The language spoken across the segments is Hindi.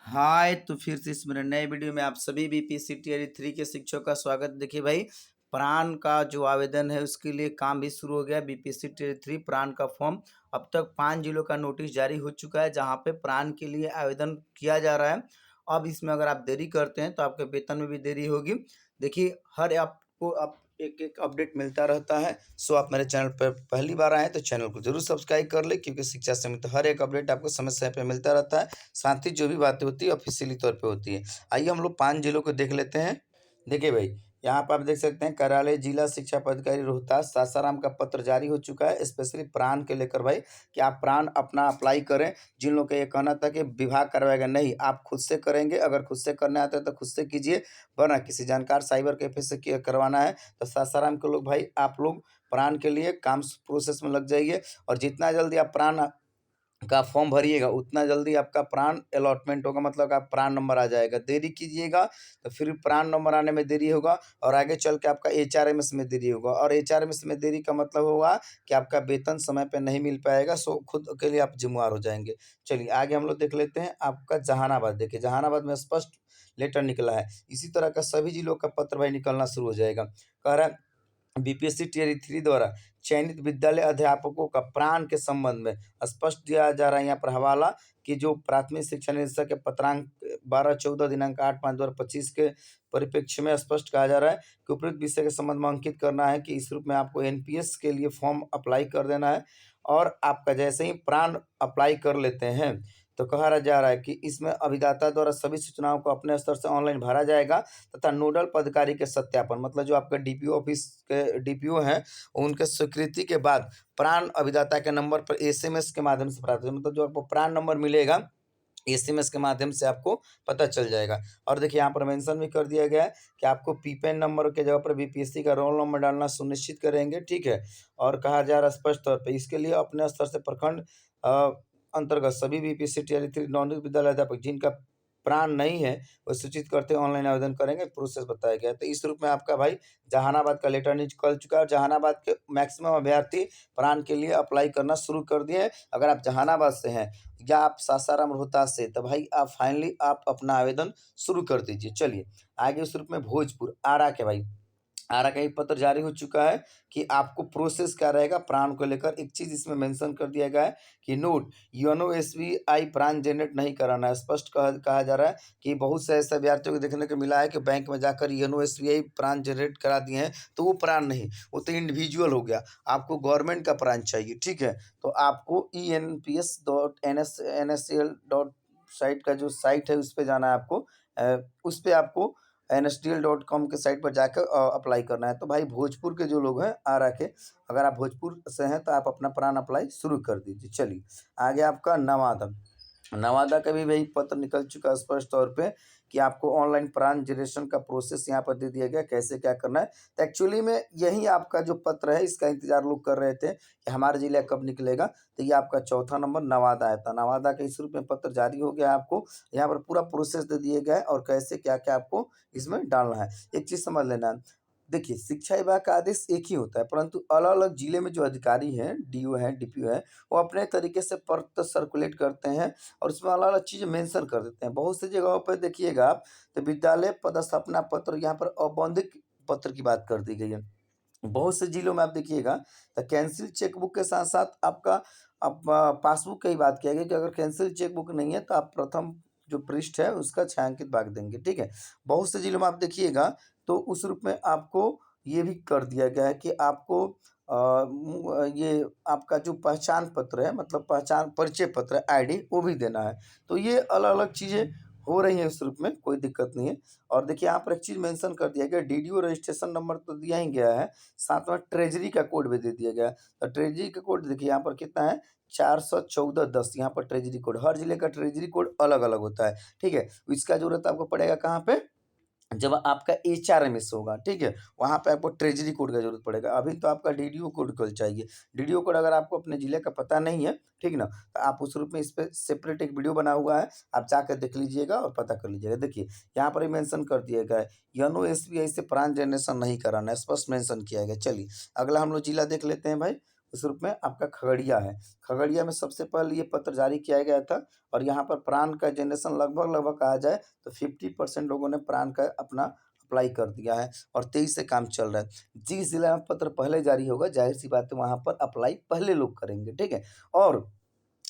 हाय, तो फिर से इस मेरे नए वीडियो में आप सभी बीपीएससी टियर 3 के शिक्षकों का स्वागत। देखिए भाई, प्राण का जो आवेदन है उसके लिए काम भी शुरू हो गया। बीपीएससी टियर 3 प्राण का फॉर्म अब तक 5 जिलों का नोटिस जारी हो चुका है, जहां पे प्राण के लिए आवेदन किया जा रहा है। अब इसमें अगर आप देरी करते हैं तो आपके वेतन में भी देरी होगी। देखिए, हर आपको अब एक अपडेट मिलता रहता है। सो आप मेरे चैनल पर पहली बार आए तो चैनल को जरूर सब्सक्राइब कर ले, क्योंकि शिक्षा से संबंधित हर एक अपडेट आपको समय समय पे मिलता रहता है। साथ ही जो भी बातें होती है ऑफिशियली तौर पे होती है। आइए हम लोग 5 जिलों को देख लेते हैं। देखिए भाई, यहाँ पर आप देख सकते हैं कार्यालय जिला शिक्षा पदाधिकारी रोहतास सासाराम का पत्र जारी हो चुका है, स्पेशली प्राण के लेकर भाई, कि आप प्राण अपना अप्लाई करें। जिन लोगों का ये कहना था कि विभाग करवाएगा, नहीं, आप खुद से करेंगे। अगर खुद से करने आता है तो खुद से कीजिए, वरना किसी जानकार साइबर कैफे से करवाना है तो सासाराम के लोग भाई आप लोग प्राण के लिए काम प्रोसेस में लग जाइए। और जितना जल्दी आप प्राण का फॉर्म भरिएगा उतना जल्दी आपका प्राण अलॉटमेंट होगा, मतलब आप प्राण नंबर आ जाएगा। देरी कीजिएगा तो फिर प्राण नंबर आने में देरी होगा, और आगे चल के आपका एचआरएमएस में देरी होगा, और एचआरएमएस में देरी का मतलब होगा कि आपका वेतन समय पे नहीं मिल पाएगा। सो खुद के लिए आप जिम्मेवार हो जाएंगे। चलिए आगे हम लोग देख लेते हैं आपका जहानाबाद। देखिए, जहानाबाद में स्पष्ट लेटर निकला है। इसी तरह का सभी जिलों का पत्र भाई निकलना शुरू हो जाएगा। कह रहा है बीपीएससी टियर 3 द्वारा चयनित विद्यालय अध्यापकों का प्राण के संबंध में स्पष्ट दिया जा रहा है यहाँ पर हवाला, कि जो प्राथमिक शिक्षा निदेशक के पत्रांक 12/14 दिनांक 8/5/2025 के परिप्रेक्ष्य में स्पष्ट कहा जा रहा है कि उपयुक्त विषय के संबंध में अंकित करना है कि इस रूप में आपको एनपीएस के लिए फॉर्म अप्लाई कर देना है। और आपका जैसे ही प्राण अप्लाई कर लेते हैं तो कहा जा रहा है कि इसमें अभिदाता द्वारा सभी सूचनाओं को अपने स्तर से ऑनलाइन भरा जाएगा, तथा नोडल पदाधिकारी के सत्यापन, मतलब जो आपके डीपीओ ऑफिस के डीपीओ हैं, उनके स्वीकृति के बाद प्राण अभिदाता के नंबर पर एसएमएस के माध्यम से प्राप्त होगा। मतलब जो आपको प्राण नंबर मिलेगा एसएमएस के माध्यम से आपको पता चल जाएगा। और देखिए यहाँ पर मेंशन भी कर दिया गया है कि आपको पीपेन नंबर के जगह पर बीपीएससी का रोल नंबर डालना सुनिश्चित करेंगे, ठीक है। और कहा जा रहा है स्पष्ट तौर पे इसके लिए अपने स्तर से प्रखंड अंतर्गत सभी बीपीएससी टियर 3 नवोदित विद्यालय अध्यापक जिनका प्राण नहीं है वो सूचित करते हुए ऑनलाइन आवेदन करेंगे, प्रोसेस बताया गया है। तो इस रूप में आपका भाई जहानाबाद का लेटर निकल चुका है, और जहानाबाद के मैक्सिमम अभ्यर्थी प्राण के लिए अप्लाई करना शुरू कर दिए हैं। अगर आप जहानाबाद से हैं या आप सासाराम रोहतास से, तो भाई आप फाइनली आप अपना आवेदन शुरू कर दीजिए। चलिए आगे उस रूप में भोजपुर आरा के भाई, आरा का एक पत्र जारी हो चुका है कि आपको प्रोसेस क्या रहेगा प्राण को लेकर। एक चीज इसमें मेंशन कर दिया गया है कि नोट, योनो एसबीआई प्राण जनरेट नहीं कराना है। स्पष्ट कहा जा रहा है कि बहुत से ऐसे अभ्यर्थियों को देखने को मिला है कि बैंक में जाकर योनो एसबीआई प्राण जनरेट करा दिए हैं, तो वो प्राण नहीं, वो तो इंडिविजुअल हो गया। आपको गवर्नमेंट का प्राण चाहिए, ठीक है। तो आपको enps.nscl. साइट का जो साइट है उस पर जाना है आपको। उस पर आपको nsdl.com के साइट पर जाकर अप्लाई करना है। तो भाई भोजपुर के जो लोग हैं आरा के, अगर आप भोजपुर से हैं तो आप अपना प्राण अप्लाई शुरू कर दीजिए। चलिए आगे आपका नवादा। नवादा का भी वही पत्र निकल चुका है स्पष्ट तौर पे कि आपको ऑनलाइन प्राण जनरेशन का प्रोसेस यहाँ पर दे दिया गया, कैसे क्या करना है। तो एक्चुअली में यही आपका जो पत्र है इसका इंतजार लोग कर रहे थे कि हमारे जिला कब निकलेगा। तो ये आपका चौथा नंबर नवादा आया था। नवादा का इस रूप में पत्र जारी हो गया आपको। यहाँ पर पूरा प्रोसेस दे दिए गए और कैसे क्या क्या आपको इसमें डालना है। एक चीज समझ लेना, देखिए शिक्षा विभाग का आदेश एक ही होता है, परंतु अलग अलग जिले में जो अधिकारी हैं, डीओ हैं, डीपीओ हैं, वो अपने तरीके से पत्र सर्कुलेट करते हैं और उसमें अलग अलग चीज़ें मेंशन कर देते हैं। बहुत सी जगहों पर देखिएगा आप, तो विद्यालय पदस्थापना पत्र, यहाँ पर औपबंधिक पत्र की बात कर दी गई है। बहुत से जिलों में आप देखिएगा तो कैंसिल चेकबुक के साथ साथ आपका आप पासबुक की ही बात किया गया कि अगर कैंसिल चेकबुक नहीं है तो आप प्रथम जो पृष्ठ है उसका छायांकित भाग देंगे, ठीक है। बहुत से जिलों में आप देखिएगा तो उस रूप में आपको ये भी कर दिया गया है कि आपको ये आपका जो पहचान पत्र है, मतलब पहचान परिचय पत्र है, आईडी, वो भी देना है। तो ये अलग अलग चीज़ें हो रही है इस रूप में, कोई दिक्कत नहीं है। और देखिए यहाँ पर एक चीज़ मेंशन कर दिया गया, डीडीओ रजिस्ट्रेशन नंबर तो दिया ही गया है, साथ में ट्रेजरी का कोड भी दे दिया गया है। तो ट्रेजरी का कोड देखिए यहाँ पर कितना है, 41410। यहाँ पर ट्रेजरी कोड, हर जिले का ट्रेजरी कोड अलग अलग होता है, ठीक है। इसका जरूरत आपको पड़ेगा कहाँ पे, जब आपका एचआरएमएस होगा, ठीक है, वहाँ पे आपको ट्रेजरी कोड का जरूरत पड़ेगा। अभी तो आपका डीडीओ कोड कल चाहिए। डीडीओ कोड अगर आपको अपने जिले का पता नहीं है, ठीक ना, तो आप उस रूप में इस पर सेपरेट एक वीडियो बना हुआ है, आप जाकर देख लीजिएगा और पता कर लीजिएगा। देखिए यहाँ पर ही मेंशन कर दिया गया है, योनो एसबीआई से प्राण जनरेशन नहीं कराना है, स्पष्ट मेंशन किया गया। चलिए अगला हम लोग जिला देख लेते हैं भाई। इस रूप में आपका खगड़िया है। खगड़िया में सबसे पहले ये पत्र जारी किया गया था और यहाँ पर प्राण का जनरेशन लगभग कहा जाए तो 50% लोगों ने प्राण का अपना अप्लाई कर दिया है और 23 से काम चल रहा है। जिस जिला में पत्र पहले जारी होगा जाहिर सी बात है वहाँ पर अप्लाई पहले लोग करेंगे, ठीक है। और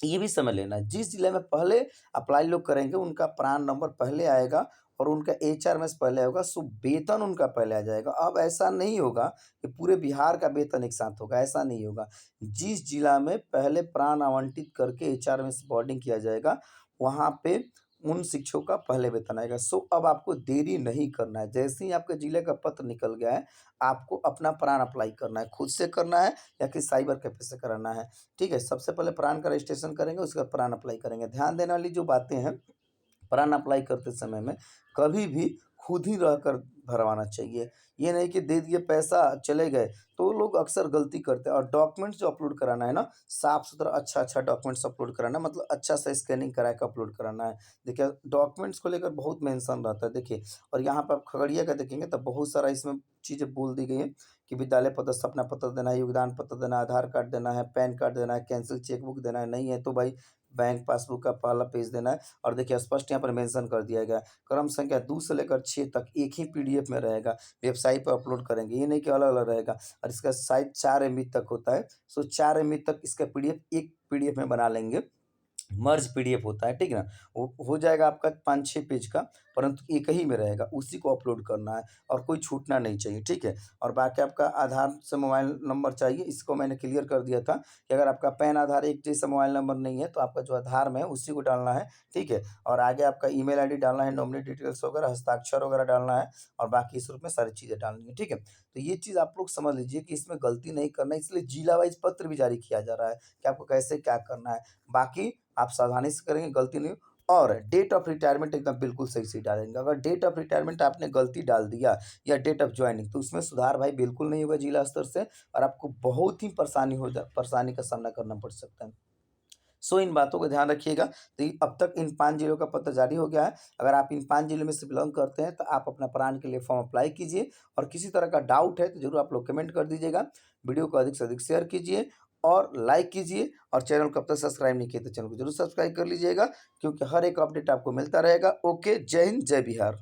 ये भी समझ लेना जिस जिले में पहले अप्लाई लोग करेंगे उनका प्राण नंबर पहले आएगा और उनका एचआरएमएस पहले होगा, सो वेतन उनका पहले आ जाएगा। अब ऐसा नहीं होगा कि पूरे बिहार का वेतन एक साथ होगा, ऐसा नहीं होगा। जिस जिला में पहले प्राण आवंटित करके एचआरएमएस बॉर्डिंग किया जाएगा वहाँ पे उन शिक्षकों का पहले वेतन आएगा। सो अब आपको देरी नहीं करना है, जैसे ही आपके जिले का पत्र निकल गया है आपको अपना प्राण अप्लाई करना है, खुद से करना है या कि साइबर कैफे से कराना है, ठीक है। सबसे पहले प्राण का रजिस्ट्रेशन करेंगे, उसके बाद प्राण अप्लाई करेंगे। ध्यान देने वाली जो बातें हैं, प्राण अप्लाई करते समय में कभी भी खुद ही रहकर भरवाना चाहिए। ये नहीं कि दे दिए पैसा चले गए, तो लोग अक्सर गलती करते हैं। और डॉक्यूमेंट्स जो अपलोड कराना है ना, साफ-सुथरा अच्छा-अच्छा डॉक्यूमेंट्स अपलोड कराना है, मतलब अच्छा सा स्कैनिंग करा के अपलोड कराना है। देखिए डॉक्यूमेंट्स को लेकर बहुत मेंशन रहता है देखिए, और यहाँ पे आप खगड़िया का देखेंगे तो बहुत सारा इसमें चीज़ें बोल दी गई हैं कि विद्यालय पदस्थापना पत्र देना है, योगदान पत्र देना है, आधार कार्ड देना है, पैन कार्ड देना है, कैंसिल चेकबुक देना है, नहीं है तो भाई बैंक पासबुक का पहला पेज देना है। और देखिए स्पष्ट यहाँ पर मेंशन कर दिया गया है, क्रम संख्या 2 से लेकर 6 तक एक ही पीडीएफ में रहेगा, वेबसाइट पर अपलोड करेंगे, ये नहीं कि अलग-अलग रहेगा। और इसका साइज़ 4 एमबी तक होता है, सो 4 एमबी तक इसका पीडीएफ एक पीडीएफ में बना लेंगे। मर्ज पीडीएफ होता है, ठीक है ना? वो हो जाएगा आपका 5-6 पेज का, परंतु एक ही में रहेगा, उसी को अपलोड करना है और कोई छूटना नहीं चाहिए, ठीक है? और बाकी आपका आधार से मोबाइल नंबर चाहिए, इसको मैंने क्लियर कर दिया था कि अगर आपका पैन आधार एक जैसा मोबाइल नंबर नहीं है, तो आपका जो आधार में है उसी को डालना है, ठीक है? और आगे आपका ईमेल आईडी डालना है, नॉमिनी डिटेल्स वगैरह, हस्ताक्षर वगैरह डालना है और बाकी इस रूप में सारी चीज़ें डालनी है, ठीक है? तो ये चीज़ आप लोग समझ लीजिए कि इसमें गलती नहीं करना है, इसलिए जिला वाइज़ पत्र भी जारी किया जा रहा है कि आपको कैसे क्या करना है। बाकी आप सावधानी से करेंगे, गलती नहीं। और डेट ऑफ रिटायरमेंट एकदम बिल्कुल सही-सही डालेंगे। अगर डेट ऑफ रिटायरमेंट आपने गलती डाल दिया या डेट ऑफ जॉइनिंग, तो उसमें सुधार भाई बिल्कुल नहीं होगा जिला स्तर से और आपको बहुत ही परेशानी का सामना करना पड़ सकता है। सो इन बातों का ध्यान रखिएगा। तो ये अब तक इन 5 जिलों का पत्र जारी हो गया है। अगर आप इन 5 जिलों में से बिलॉन्ग करते हैं, तो आप अपना प्राण के लिए फॉर्म अप्लाई कीजिए और किसी तरह का डाउट है, तो ज़रूर आप लोग कमेंट कर दीजिएगा। वीडियो को अधिक से अधिक शेयर कीजिए और लाइक कीजिए और चैनल को अब तक सब्सक्राइब नहीं किया तो चैनल को ज़रूर सब्सक्राइब कर लीजिएगा, क्योंकि हर एक अपडेट आपको मिलता रहेगा। ओके, जय हिंद, जय बिहार।